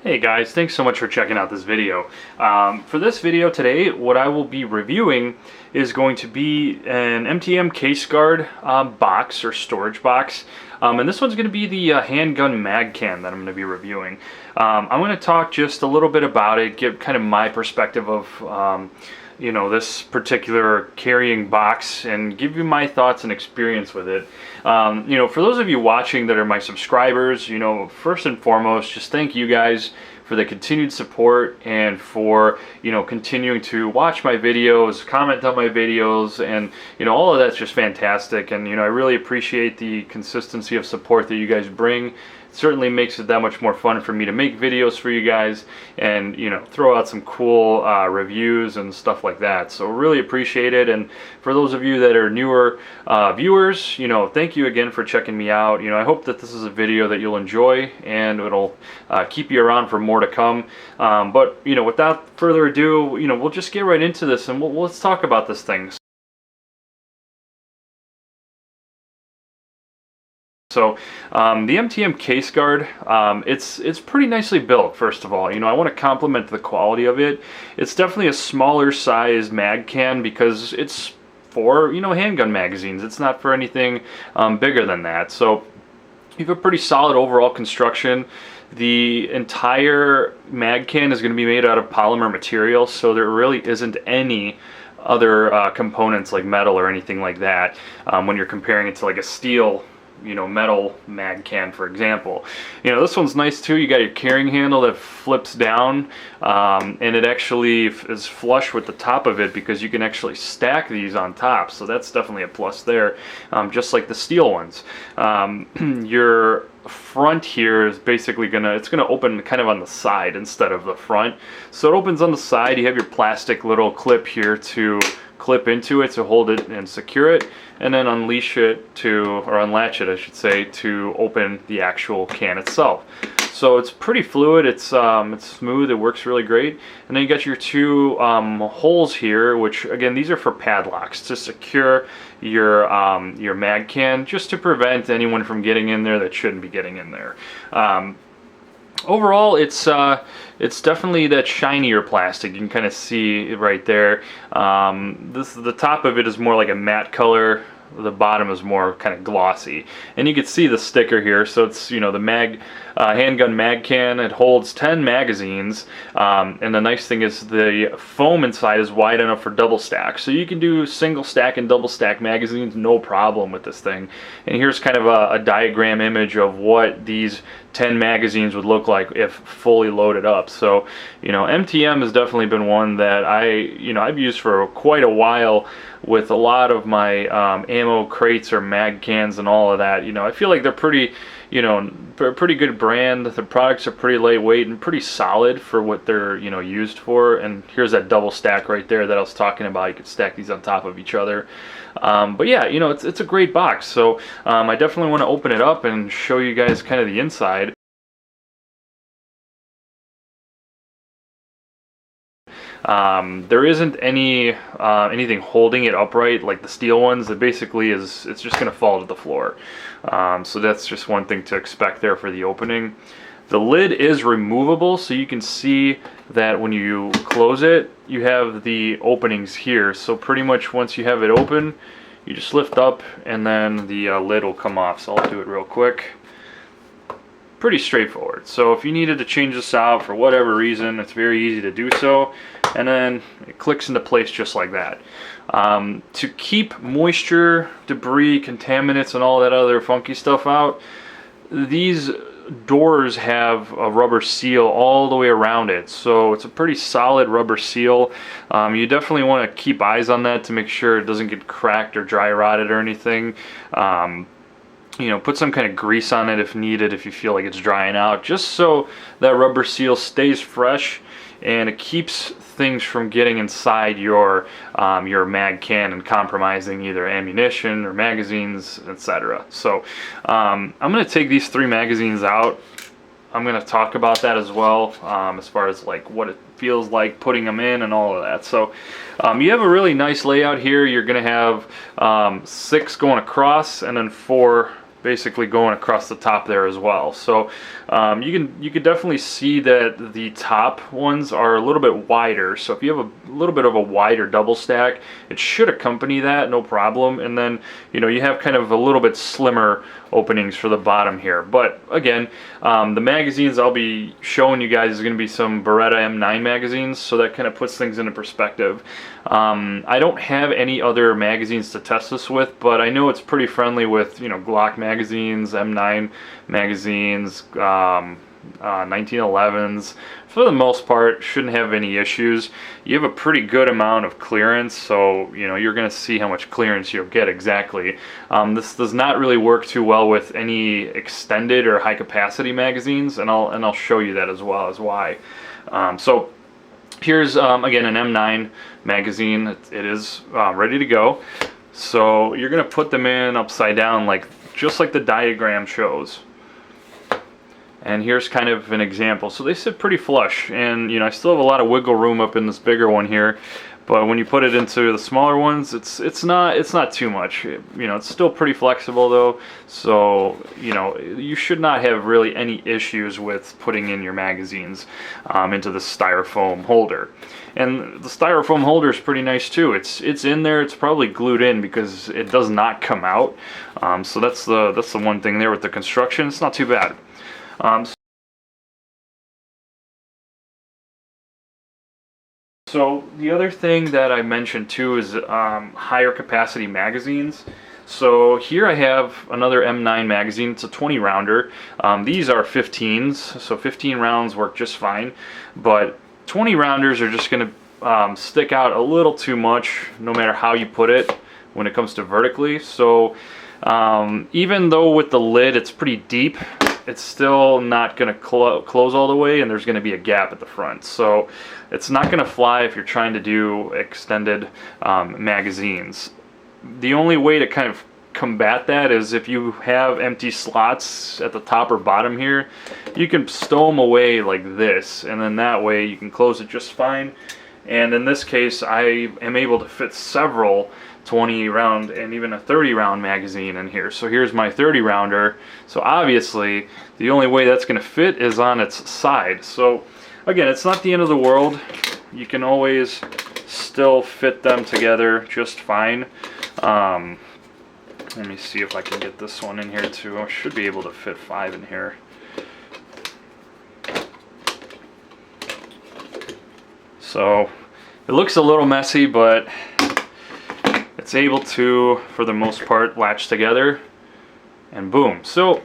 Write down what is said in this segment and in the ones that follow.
Hey guys, thanks so much for checking out this video. For this video today, what I will be reviewing is going to be an MTM Case-Gard box or storage box. And this one's going to be the handgun mag can that I'm going to be reviewing. I'm going to talk just a little bit about it, give kind of my perspective of this particular carrying box and give you my thoughts and experience with it. For those of you watching that are my subscribers, first and foremost, just thank you guys for the continued support and for continuing to watch my videos, comment on my videos, and all of that's just fantastic. And I really appreciate the consistency of support that you guys bring. It certainly makes it that much more fun for me to make videos for you guys and throw out some cool reviews and stuff like that. So really appreciate it. And for those of you that are newer viewers, thank you again for checking me out. I hope that this is a video that you'll enjoy and it'll keep you around for more to come. But without further ado, we'll just get right into this and let's talk about this thing. So the MTM Case-Gard, it's pretty nicely built, first of all. I want to compliment the quality of it. It's definitely a smaller size mag can because it's for, handgun magazines. It's not for anything bigger than that. So you have a pretty solid overall construction. The entire mag can is going to be made out of polymer material, so there really isn't any other components like metal or anything like that when you're comparing it to like a steel metal mag can, for example. This one's nice too. You got your carrying handle that flips down, and it actually is flush with the top of it because you can actually stack these on top, so that's definitely a plus there, just like the steel ones. Your front here is basically gonna open kind of on the side instead of the front, so it opens on the side. You have your plastic little clip here to clip into it to hold it and secure it, and then unlatch it, I should say, to open the actual can itself. So it's pretty fluid, it's smooth, it works really great. And then you got your two holes here, which again, these are for padlocks to secure your mag can, just to prevent anyone from getting in there that shouldn't be getting in there. Overall, it's definitely that shinier plastic. You can kind of see it right there. The top of it is more like a matte color. The bottom is more kind of glossy, and you can see the sticker here. So it's the handgun mag can. It holds 10 magazines, and the nice thing is the foam inside is wide enough for double stack, so you can do single stack and double stack magazines no problem with this thing. And here's kind of a diagram image of what these 10 magazines would look like if fully loaded up. So MTM has definitely been one that I've used for quite a while with a lot of my ammo crates or mag cans and all of that. I feel like they're pretty good brand. The products are pretty lightweight and pretty solid for what they're used for. And here's that double stack right there that I was talking about. You could stack these on top of each other. But yeah, it's a great box. So I definitely want to open it up and show you guys kind of the inside. There isn't anything holding it upright like the steel ones. It basically it's just going to fall to the floor. So that's just one thing to expect there for the opening. The lid is removable, so you can see that when you close it, you have the openings here. So pretty much once you have it open, you just lift up and then the lid will come off. So I'll do it real quick. Pretty straightforward. So if you needed to change this out for whatever reason, it's very easy to do so, and then it clicks into place just like that. To keep moisture, debris, contaminants, and all that other funky stuff out, these doors have a rubber seal all the way around it, so it's a pretty solid rubber seal. You definitely want to keep eyes on that to make sure it doesn't get cracked or dry rotted or anything. Put some kind of grease on it if needed, if you feel like it's drying out, just so that rubber seal stays fresh and it keeps things from getting inside your mag can and compromising either ammunition or magazines, etc. So I'm going to take these 3 magazines out. I'm going to talk about that as well, as far as like what it feels like putting them in and all of that. So you have a really nice layout here. You're going to have 6 going across and then 4 basically going across the top there as well. So you can definitely see that the top ones are a little bit wider. So if you have a little bit of a wider double stack, it should accompany that, no problem. And then you have kind of a little bit slimmer openings for the bottom here. But again, the magazines I'll be showing you guys is going to be some Beretta M9 magazines, so that kind of puts things into perspective. I don't have any other magazines to test this with, but I know it's pretty friendly with Glock magazines, M9 magazines, 1911s. For the most part, shouldn't have any issues. You have a pretty good amount of clearance, so you're going to see how much clearance you'll get exactly. This does not really work too well with any extended or high capacity magazines, and I'll show you that as well as why. So here's again an M9 magazine. It is ready to go. So you're going to put them in upside down, just like the diagram shows. And here's kind of an example. So they sit pretty flush, and I still have a lot of wiggle room up in this bigger one here. But when you put it into the smaller ones, it's not too much. It's still pretty flexible though. So you should not have really any issues with putting in your magazines into the styrofoam holder. And the styrofoam holder is pretty nice too. It's in there. It's probably glued in because it does not come out. So that's the one thing there with the construction. It's not too bad. So the other thing that I mentioned too is higher capacity magazines. So here I have another M9 magazine. It's a 20 rounder. These are 15s, so 15 rounds work just fine. But 20 rounders are just going to stick out a little too much no matter how you put it when it comes to vertically. So even though with the lid it's pretty deep, it's still not going to close all the way, and there's going to be a gap at the front. So it's not going to fly if you're trying to do extended magazines. The only way to kind of combat that is if you have empty slots at the top or bottom here, you can stow them away like this, and then that way you can close it just fine. And in this case, I am able to fit several 20 round and even a 30 round magazine in here. So here's my 30 rounder. So obviously the only way that's going to fit is on its side. So again, it's not the end of the world. You can always still fit them together just fine. Let me see if I can get this one in here too. I should be able to fit 5 in here. So it looks a little messy, but it's able to, for the most part, latch together, and boom. So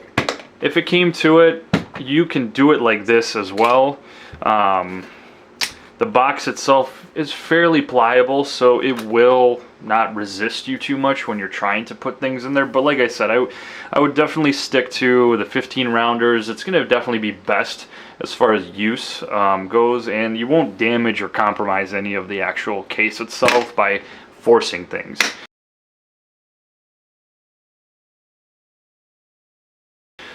if it came to it, you can do it like this as well. The box itself is fairly pliable, so it will not resist you too much when you're trying to put things in there. But like I said, I would definitely stick to the 15 rounders. It's going to definitely be best as far as use goes, and you won't damage or compromise any of the actual case itself by forcing things.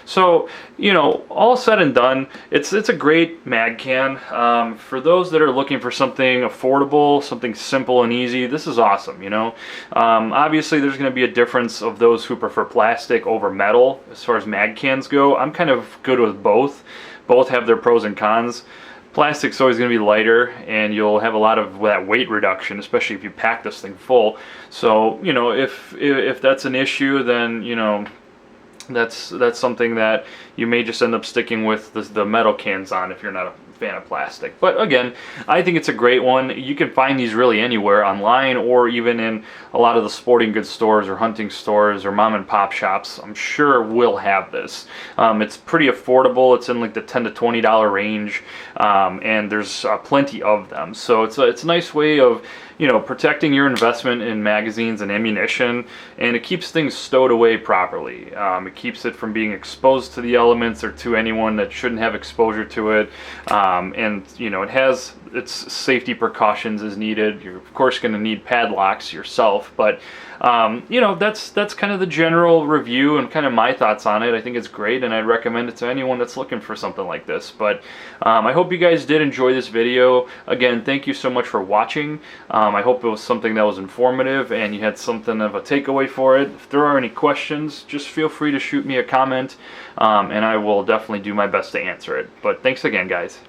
So, all said and done, it's a great mag can. For those that are looking for something affordable, something simple and easy, this is awesome, Obviously, there's going to be a difference of those who prefer plastic over metal as far as mag cans go. I'm kind of good with both. Both have their pros and cons. Plastic's always going to be lighter, and you'll have a lot of that weight reduction, especially if you pack this thing full. So, if that's an issue, then, that's something that you may just end up sticking with the metal cans on if you're not a fan of plastic. But again, I think it's a great one. You can find these really anywhere online, or even in a lot of the sporting goods stores or hunting stores or mom and pop shops. I'm sure will have this. It's pretty affordable. It's in like the $10 to $20 range, and there's plenty of them. So it's a nice way of protecting your investment in magazines and ammunition, and it keeps things stowed away properly. It keeps it from being exposed to the elements or to anyone that shouldn't have exposure to it. and you know, it has its safety precautions as needed. You're of course going to need padlocks yourself, but you know, that's kind of the general review and kind of my thoughts on it. I think it's great, and I'd recommend it to anyone that's looking for something like this. But I hope you guys did enjoy this video. Again, thank you so much for watching. I hope it was something that was informative and you had something of a takeaway for it. If there are any questions, just feel free to shoot me a comment, and I will definitely do my best to answer it. But thanks again, guys.